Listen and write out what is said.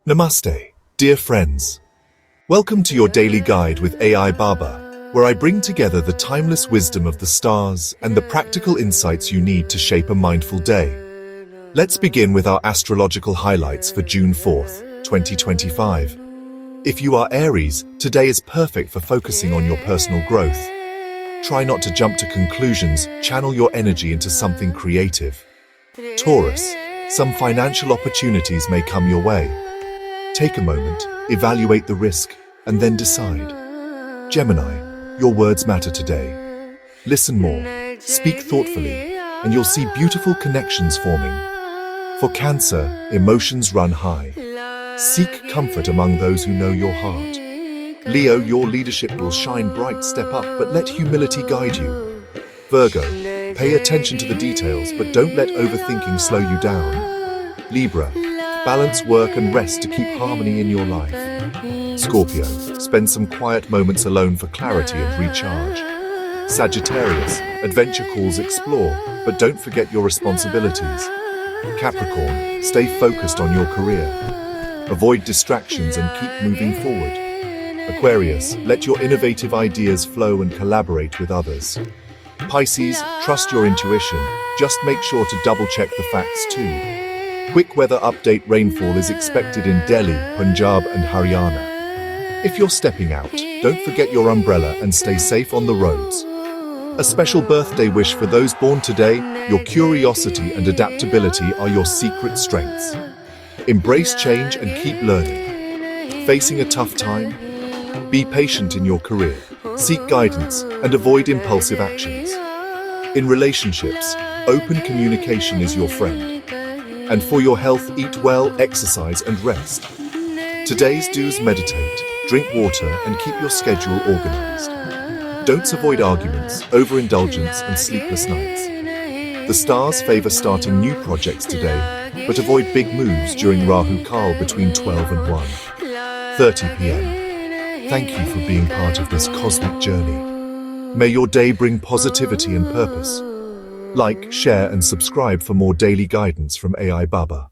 Namaste, dear friends. Welcome to your daily guide with AI Baba, where I bring together the timeless wisdom of the stars and the practical insights you need to shape a mindful day. Let's begin with our astrological highlights for June 4th, 2025. If you are Aries, today is perfect for focusing on your personal growth. Try not to jump to conclusions, channel your energy into something creative. Taurus, some financial opportunities may come your way. Take a moment, evaluate the risk, and then decide. Gemini, your words matter today. Listen more, speak thoughtfully, and you'll see beautiful connections forming. For Cancer, emotions run high. Seek comfort among those who know your heart. Leo, your leadership will shine bright, step up, but let humility guide you. Virgo, pay attention to the details, but don't let overthinking slow you down. Libra, balance work and rest to keep harmony in your life. Scorpio, spend some quiet moments alone for clarity and recharge. Sagittarius, adventure calls explore, but don't forget your responsibilities. Capricorn, stay focused on your career. Avoid distractions and keep moving forward. Aquarius, let your innovative ideas flow and collaborate with others. Pisces, trust your intuition, just make sure to double-check the facts too. Quick weather update: rainfall is expected in Delhi, Punjab and Haryana. If you're stepping out, don't forget your umbrella and stay safe on the roads. A special birthday wish for those born today: your curiosity and adaptability are your secret strengths. Embrace change and keep learning. Facing a tough time? Be patient in your career, seek guidance, and avoid impulsive actions. In relationships, open communication is your friend. And for your health, eat well, exercise, and rest. Today's do's: meditate, drink water, and keep your schedule organized. Don'ts: avoid arguments, overindulgence, and sleepless nights. The stars favor starting new projects today, but avoid big moves during Rahu Kal between 12 and 1:30 p.m. Thank you for being part of this cosmic journey. May your day bring positivity and purpose. Like, share, and subscribe for more daily guidance from AI Baba.